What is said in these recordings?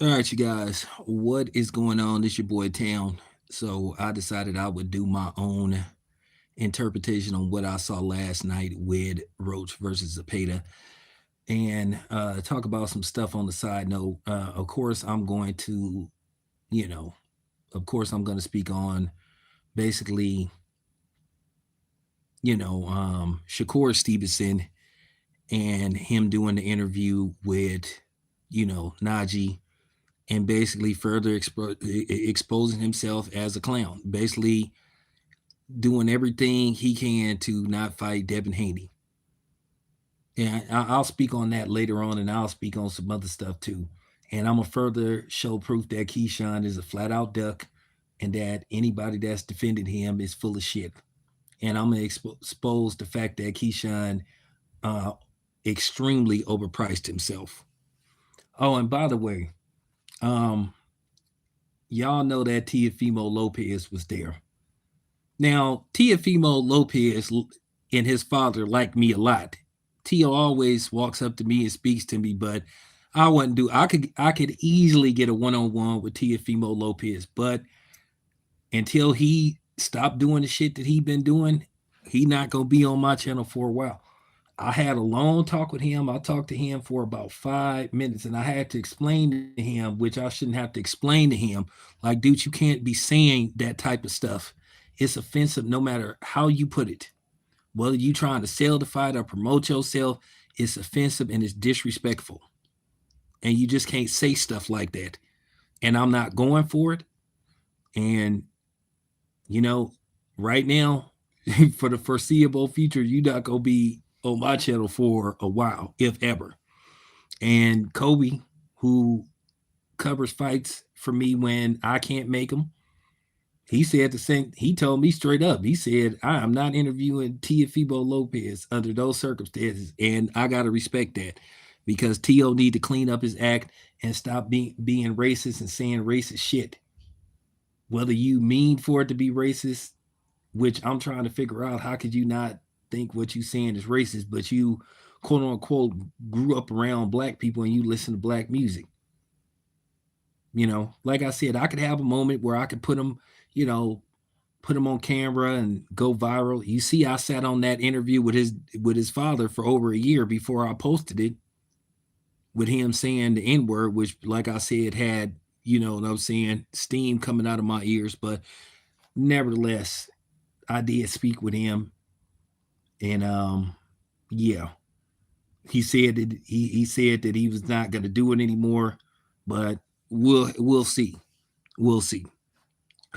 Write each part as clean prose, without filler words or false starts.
All right, you guys, what is going on? This your boy Town. So I decided I would do my own interpretation on what I saw last night with Roach versus Zepeda, and talk about some stuff on the side note. Of course, I'm going to, you know, of course, I'm going to speak on basically, Shakur Stevenson and him doing the interview with, Najee and basically further exposing himself as a clown, basically doing everything he can to not fight Devin Haney. And I'll speak on that later on, and I'll speak on some other stuff too. And I'm gonna further show proof that Keyshawn is a flat out duck, and that anybody that's defended him is full of shit. And I'm gonna expose the fact that Keyshawn uh, extremely overpriced himself. Oh, and by the way, um, y'all know that Teofimo Lopez was there. Now, Teofimo Lopez and his father like me a lot. Tio always walks up to me and speaks to me, but I wouldn't do. I could easily get a one on one with Teofimo Lopez, but until he stopped doing the shit that he been doing, he not gonna be on my channel for a while. I had a long talk with him. I talked to him for about 5 minutes, and I had to explain to him, which I shouldn't have to explain to him, like, dude, you can't be saying that type of stuff. It's offensive no matter how you put it. Whether you trying to sell the fight or promote yourself, it's offensive and it's disrespectful. And you just can't say stuff like that. And I'm not going for it. And, you know, right now, for the foreseeable future, you're not going to be on my channel for a while, if ever. And Kobe, who covers fights for me when I can't make them, he said the same. He told me straight up. He said, "I am not interviewing Teofimo Lopez under those circumstances," and I gotta respect that because Tio need to clean up his act and stop being racist and saying racist shit. Whether you mean for it to be racist, which I'm trying to figure out, how could you not think what you saying is racist, but you quote unquote grew up around black people and you listen to black music. Like I said, I could have a moment where I could you know, put him on camera and go viral. You see, I sat on that interview with his father for over a year before I posted it, with him saying the N word, which, like I said, had, what I'm saying, steam coming out of my ears. But nevertheless, I did speak with him, and yeah, he said that he was not going to do it anymore, but we'll see, we'll see.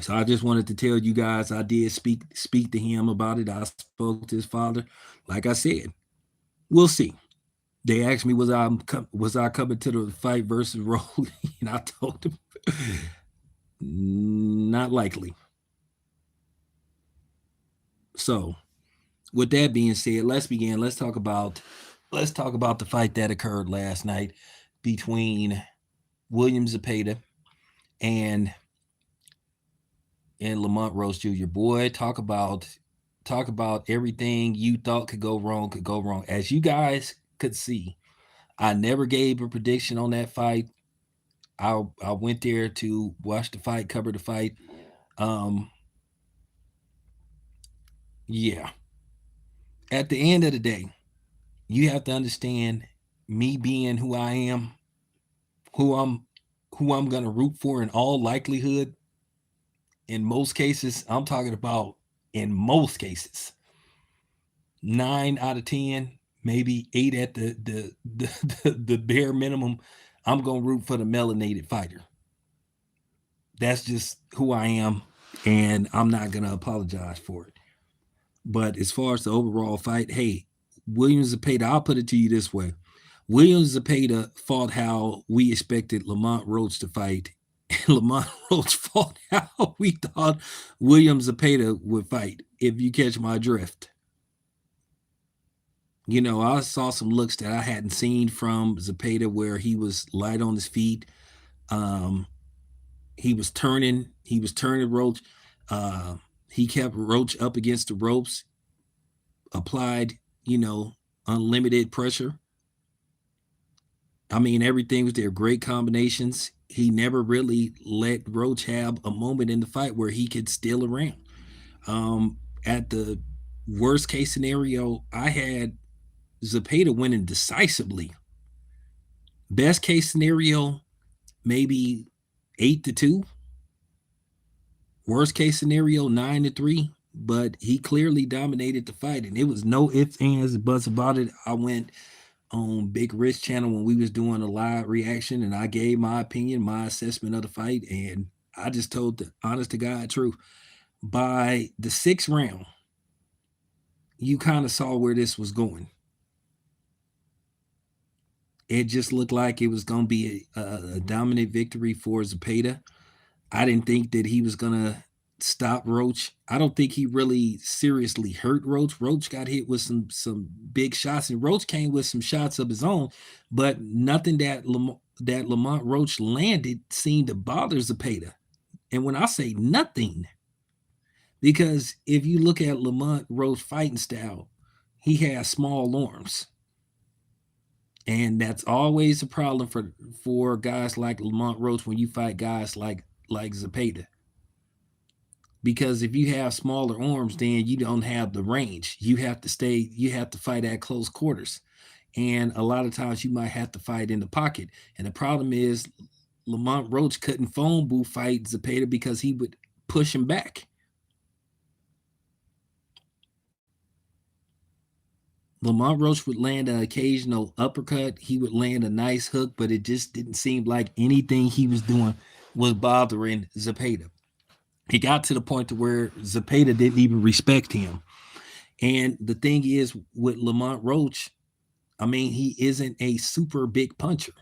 So I just wanted to tell you guys I did speak to him about it. I spoke to his father. Like I said, we'll see. They asked me was I coming to the fight versus Rolly, and I told them not likely. So with that being said, let's begin. Let's talk about the fight that occurred last night between William Zapeda and Lamont Roach Jr. Boy, talk about everything you thought could go wrong. As you guys could see, I never gave a prediction on that fight. I went there to watch the fight, cover the fight. Um, yeah. At the end of the day, you have to understand, me being who I am, who I'm who I'm gonna root for in all likelihood. In most cases, I'm talking about in most cases, 9 out of 10, maybe 8 at the bare minimum. I'm gonna root for the melanated fighter. That's just who I am, and I'm not gonna apologize for it. But as far as the overall fight, hey, Williams Zapata, I'll put it to you this way: Williams Zapata fought how we expected Lamont Roach to fight. Lamont Roach fought how we thought William Zapata would fight, if you catch my drift. I saw some looks that I hadn't seen from Zapata, where he was light on his feet. Um, he was turning Roach. Uh, he kept Roach up against the ropes, applied, you know, unlimited pressure. I mean, everything was there. Great combinations. He never really let Roach have a moment in the fight where he could steal around. At the worst case scenario, I had Zepeda winning decisively. Best case scenario, maybe 8-2. Worst case scenario, 9-3. But he clearly dominated the fight, and it was no ifs, ands, buts about it. I went on Big Rich channel when we was doing a live reaction, and I gave my opinion, my assessment of the fight, and I just told the honest to God truth. By the sixth round, you kind of saw where this was going. It just looked like it was going to be a dominant victory for Zapeda. I didn't think that he was going to stop Roach. I don't think he really seriously hurt Roach. Roach got hit with some big shots, and Roach came with some shots of his own, but nothing that Lamont Roach landed seemed to bother Zapeda. And when I say nothing, because if you look at Lamont Roach fighting style, he has small arms. And that's always a problem for guys like Lamont Roach when you fight guys like Zapeda. Because if you have smaller arms, then you don't have the range. You have to fight at close quarters. And a lot of times you might have to fight in the pocket. And the problem is Lamont Roach couldn't phone booth fight Zapeda because he would push him back. Lamont Roach would land an occasional uppercut. He would land a nice hook, but it just didn't seem like anything he was doing was bothering Zapeda. He got to the point to where Zapeda didn't even respect him. And the thing is with Lamont Roach, I mean, he isn't a super big puncher.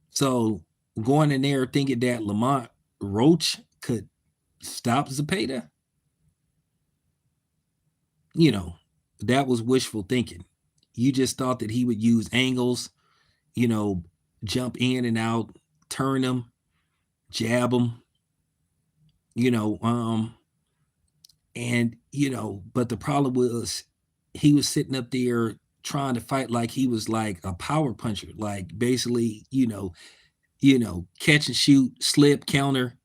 So going in there thinking that Lamont Roach could stop Zapeda, you know, that was wishful thinking. You just thought that he would use angles, you know, jump in and out, turn him, jab him, you know, and but the problem was he was sitting up there trying to fight like he was like a power puncher, like basically, catch and shoot, slip, counter,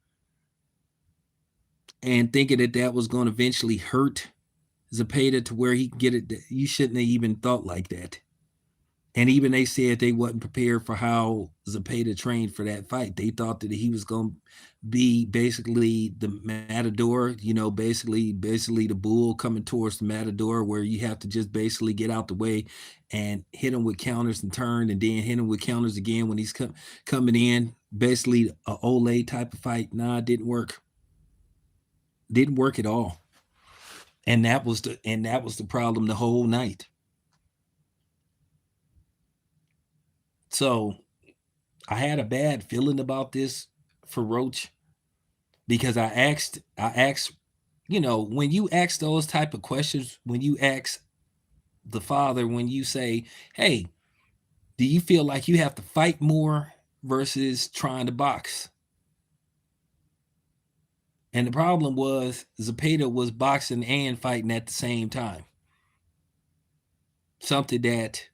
and thinking that that was going to eventually hurt Zapeda to where he could get it. You shouldn't have even thought like that. And even they said they wasn't prepared for how Zapeda trained for that fight. They thought that he was going to be basically the matador, basically the bull coming towards the matador, where you have to just basically get out the way and hit him with counters and turn, and then hit him with counters again when he's coming in. Basically, a Ole type of fight. Nah, it didn't work. Didn't work at all. And that was the problem the whole night. So I had a bad feeling about this for Roach because I asked, when you ask those type of questions, when you ask the father, when you say, "Hey, do you feel like you have to fight more versus trying to box?" And the problem was Zapeda was boxing and fighting at the same time. Something that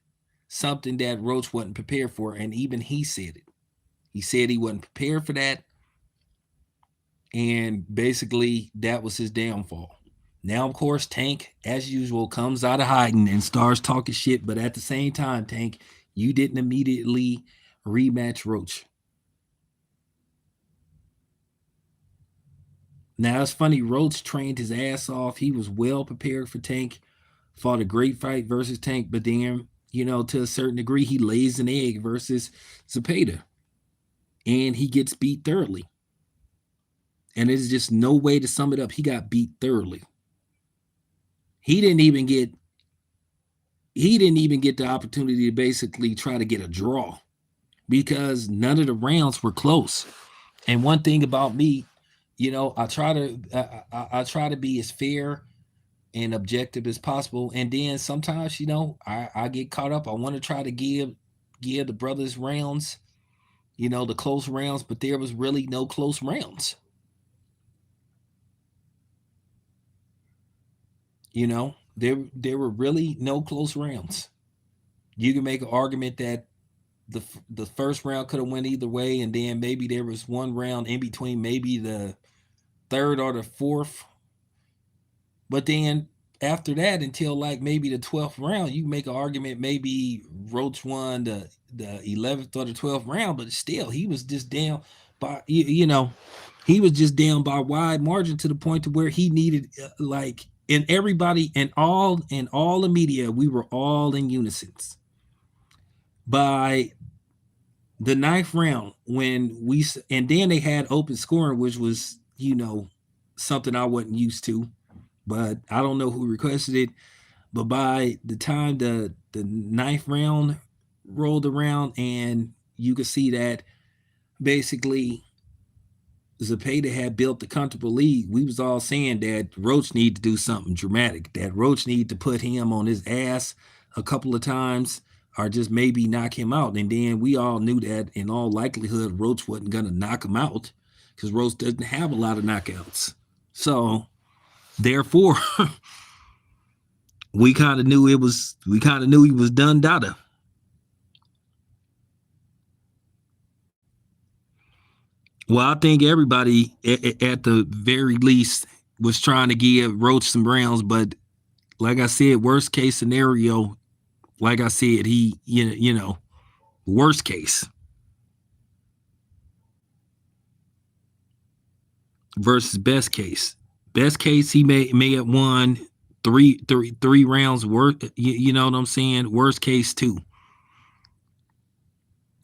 something that Roach wasn't prepared for, and even he said it. He said he wasn't prepared for that, and basically that was his downfall. Now, of course, Tank, as usual, comes out of hiding and starts talking shit, but at the same time, Tank, you didn't immediately rematch Roach. Now, it's funny, Roach trained his ass off. He was well prepared for Tank, fought a great fight versus Tank, but then, to a certain degree, he lays an egg versus Zapeda, and he gets beat thoroughly. And there's just no way to sum it up. He got beat thoroughly. He didn't even get the opportunity to basically try to get a draw because none of the rounds were close. And one thing about me, I try to be as fair and objective as possible. And then sometimes, I get caught up. I want to try to give the brothers rounds, the close rounds, but there was really no close rounds. There were really no close rounds. You can make an argument that the first round could have went either way, and then maybe there was one round in between, maybe the third or the fourth. But then after that, until like maybe the 12th round, you make an argument maybe Roach won the 11th or the 12th round, but still he was just down by he was just down by wide margin to the point to where he needed like and everybody and all the media, we were all in unison by the ninth round when we and then they had open scoring, which was something I wasn't used to, but I don't know who requested it. But by the time the ninth round rolled around, and you could see that basically Zapeda had built the comfortable lead, we was all saying that Roach needed to do something dramatic, that Roach needed to put him on his ass a couple of times or just maybe knock him out. And then we all knew that in all likelihood Roach wasn't going to knock him out because Roach doesn't have a lot of knockouts. So therefore, we kind of knew he was done data. Well, I think everybody at the very least was trying to give Roach some rounds, but like I said, worst case scenario, like I said, he worst case versus best case. Best case, he may have won three rounds. Worth, you know what I'm saying? Worst case, two.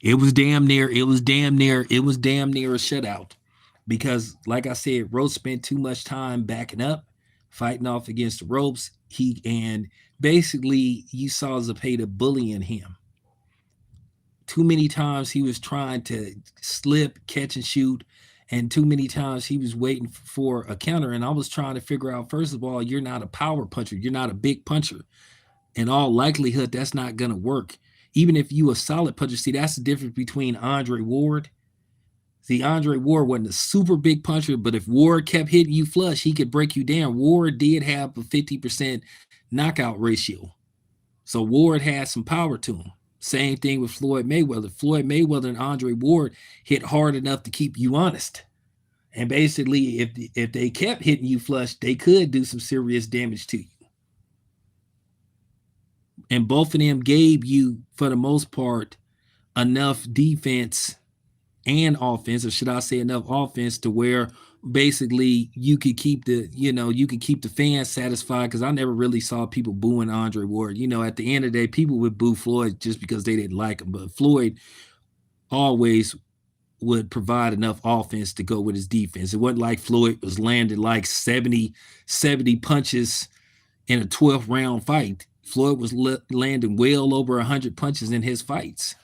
It was damn near. It was damn near. It was damn near a shutout because, like I said, Rose spent too much time backing up, fighting off against the ropes. And basically you saw Zepeda bullying him. Too many times he was trying to slip, catch and shoot, and too many times he was waiting for a counter. And I was trying to figure out, first of all, you're not a power puncher, you're not a big puncher. In all likelihood, that's not gonna work. Even if you a solid puncher, see, that's the difference between Andre Ward. See, Andre Ward wasn't a super big puncher, but if Ward kept hitting you flush, he could break you down. Ward did have a 50% knockout ratio. So Ward had some power to him. Same thing with Floyd Mayweather. Floyd Mayweather and Andre Ward hit hard enough to keep you honest. And basically, if they kept hitting you flush, they could do some serious damage to you. And both of them gave you, for the most part, enough defense and offense, or should I say enough offense to where basically you could keep the fans satisfied, because I never really saw people booing Andre Ward. At the end of the day, people would boo Floyd just because they didn't like him, but Floyd always would provide enough offense to go with his defense. It wasn't like Floyd was landing like 70 punches in a 12th round fight. Floyd was landing well over 100 punches in his fights.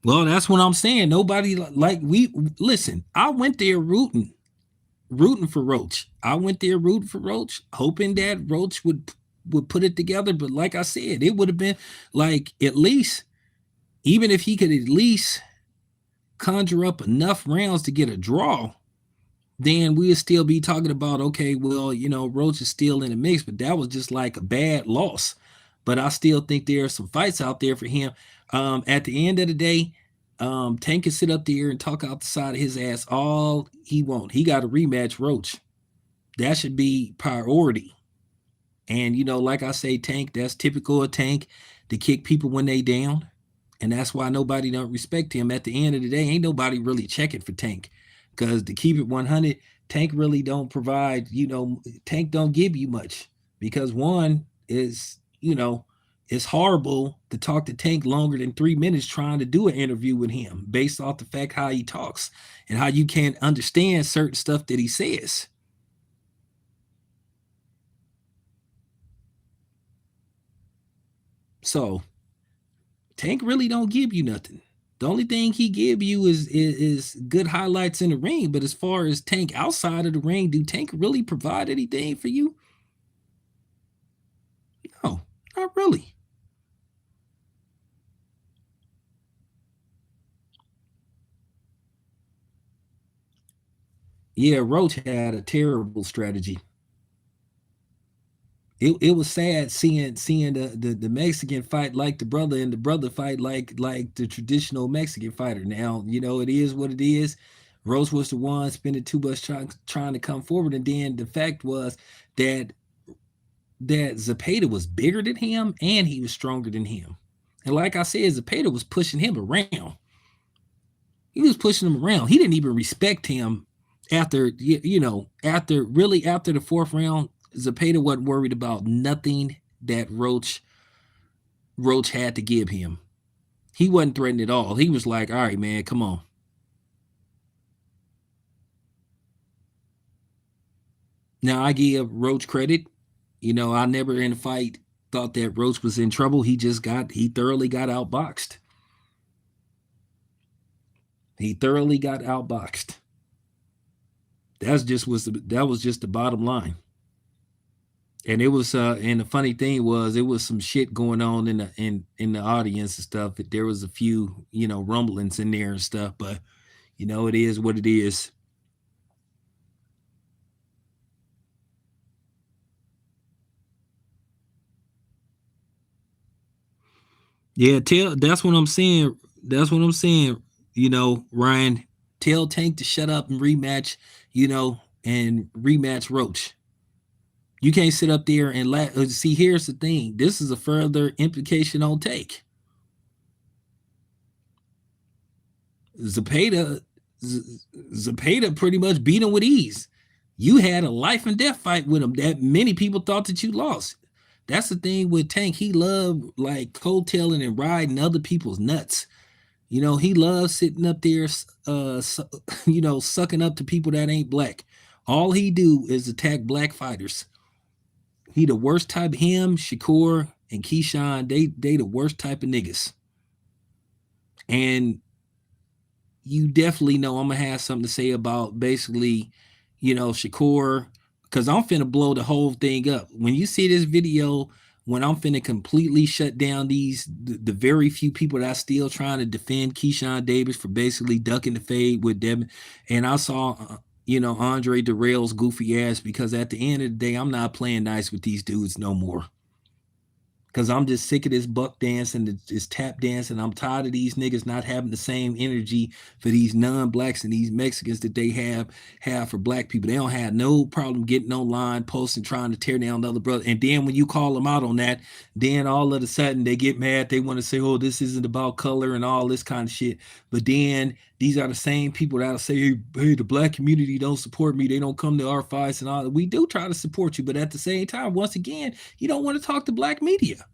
Well, that's what I'm saying. Nobody like we listen. I went there rooting for Roach. I went there rooting for Roach, hoping that Roach would put it together. But like I said, it would have been like at least, even if he could at least conjure up enough rounds to get a draw, then we'd still be talking about, okay, well, Roach is still in the mix, but that was just like a bad loss. But I still think there are some fights out there for him. At the end of the day, Tank can sit up there and talk out the side of his ass all he wants. He got a rematch Roach. That should be priority. And like I say, Tank, that's typical of Tank to kick people when they down. And that's why nobody don't respect him. At the end of the day, ain't nobody really checking for Tank. Because to keep it 100, Tank really don't provide, Tank don't give you much. Because one is, it's horrible to talk to Tank longer than 3 minutes trying to do an interview with him based off the fact how he talks and how you can't understand certain stuff that he says. So Tank really don't give you nothing. The only thing he give you is good highlights in the ring. But as far as Tank outside of the ring, do Tank really provide anything for you? No, not really. Yeah, Roach had a terrible strategy. It was sad seeing the Mexican fight like the brother and the brother fight like the traditional Mexican fighter. Now, it is what it is. Rose was the one spending too much trying to come forward, and then the fact was that Zapeta was bigger than him and he was stronger than him. And like I said, Zapeta was pushing him around. He was pushing him around. He didn't even respect him after the fourth round. Zapeta wasn't worried about nothing that Roach had to give him. He wasn't threatened at all. He was like, "All right, man, come on." Now I give Roach credit. I never in a fight thought that Roach was in trouble. He thoroughly got outboxed. He thoroughly got outboxed. That was just the bottom line. And it was and the funny thing was it was some shit going on in the audience and stuff. There was a few, rumblings in there and stuff, but it is what it is. Yeah, tell that's what I'm saying. That's what I'm saying. Ryan, tell Tank to shut up and rematch, and rematch Roach. You can't sit up there and see. Here's the thing. This is a further implication on Tank. Zepeda, Zapeda pretty much beat him with ease. You had a life and death fight with him that many people thought that you lost. That's the thing with Tank. He loved like coattailing and riding other people's nuts. He loves sitting up there, sucking up to people that ain't black. All he do is attack black fighters. He the worst type. Him, Shakur, and Keyshawn, they the worst type of niggas. And you definitely know I'm gonna have something to say about basically, Shakur, because I'm finna blow the whole thing up. When you see this video, when I'm finna completely shut down the very few people that are still trying to defend Keyshawn Davis for basically ducking the fade with Devin, and I saw. Andre Darrell's goofy ass because at the end of the day, I'm not playing nice with these dudes no more because I'm just sick of this buck dance and this tap dance, and I'm tired of these niggas not having the same energy for these non-blacks and these Mexicans that they have for black people. They don't have no problem getting online, posting, trying to tear down the other brother. And then when you call them out on that, then all of a sudden they get mad. They want to say, "Oh, this isn't about color and all this kind of shit." But then these are the same people that'll say, "Hey, the black community don't support me. They don't come to our fights and all." We do try to support you, but at the same time, once again, you don't want to talk to black media.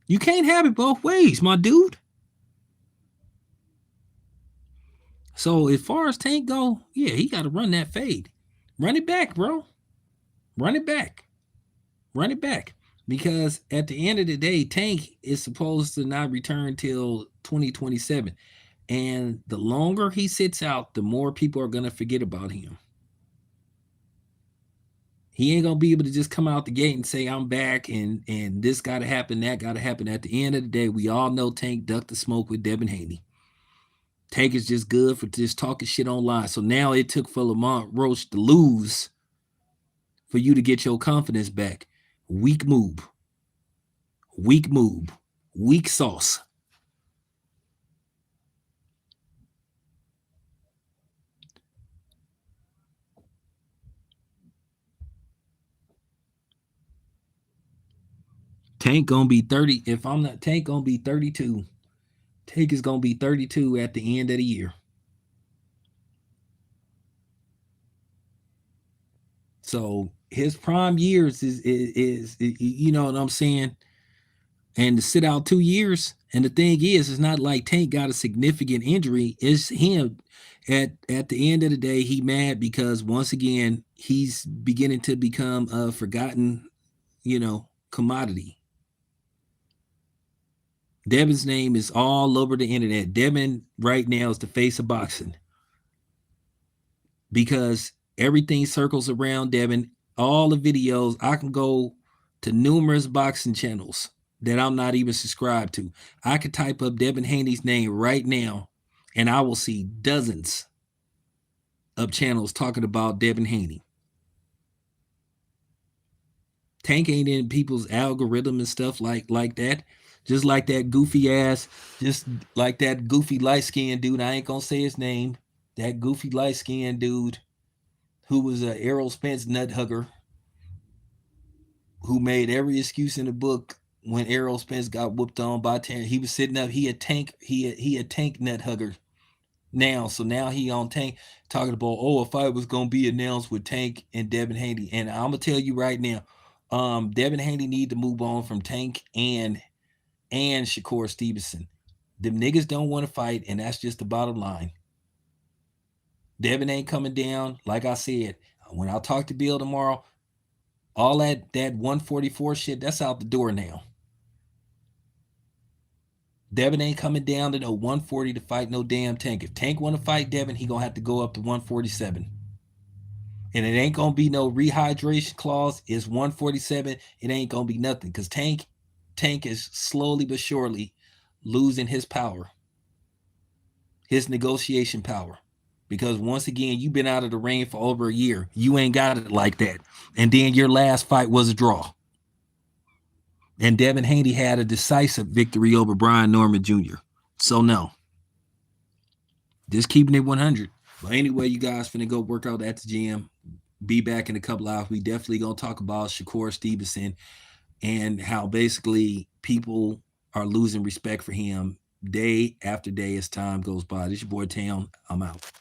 You can't have it both ways, my dude. So as far as Tank go, yeah, he got to run that fade. Run it back, bro. Run it back. Run it back. Because at the end of the day, Tank is supposed to not return till 2027. And the longer he sits out, the more people are going to forget about him. He ain't gonna be able to just come out the gate and say I'm back and this gotta happen, that gotta happen. At the end of the day, we all know Tank ducked the smoke with Devin Haney. Tank is just good for just talking shit online. So now it took for Lamont Roach to lose for you to get your confidence back. Weak move. Weak move. Weak sauce. Tank gonna be 30. If I'm not Tank gonna be 32. Tank is gonna be 32 at the end of the year. So his prime years is you know what I'm saying? And to sit out 2 years. And the thing is, it's not like Tank got a significant injury. It's him. At the end of the day, he mad because once again he's beginning to become a forgotten, commodity. Devin's name is all over the internet. Devin right now is the face of boxing because everything circles around Devin. All the videos I can go to numerous boxing channels that I'm not even subscribed to. I could type up Devin Haney's name right now and I will see dozens of channels talking about Devin Haney. Tank ain't in people's algorithm and stuff like that. Just like that goofy ass, just like that goofy light skinned dude. I ain't gonna say his name. That goofy light skinned dude who was a Errol Spence nut hugger, who made every excuse in the book when Errol Spence got whooped on by Tank. He was sitting up. He a Tank nut hugger now. So now he on Tank talking about, oh, a fight was gonna be announced with Tank and Devin Haney. And I'm gonna tell you right now, Devin Haney need to move on from Tank and Shakur Stevenson. Them niggas don't want to fight, and that's just the bottom line. Devin ain't coming down. Like I said, when I talk to Bill tomorrow, all that 144 shit, that's out the door now. Devin ain't coming down to no 140 to fight no damn Tank. If Tank want to fight Devin, he gonna have to go up to 147. And it ain't gonna be no rehydration clause. It's 147. It ain't gonna be nothing because Tank is slowly but surely losing his power, his negotiation power. Because once again, you've been out of the ring for over a year. You ain't got it like that. And then your last fight was a draw. And Devin Haney had a decisive victory over Brian Norman Jr. So no. Just keeping it 100. But anyway, you guys finna go work out at the gym. Be back in a couple hours. We definitely gonna talk about Shakur Stevenson and how basically people are losing respect for him day after day as time goes by. This is your boy Tam. I'm out.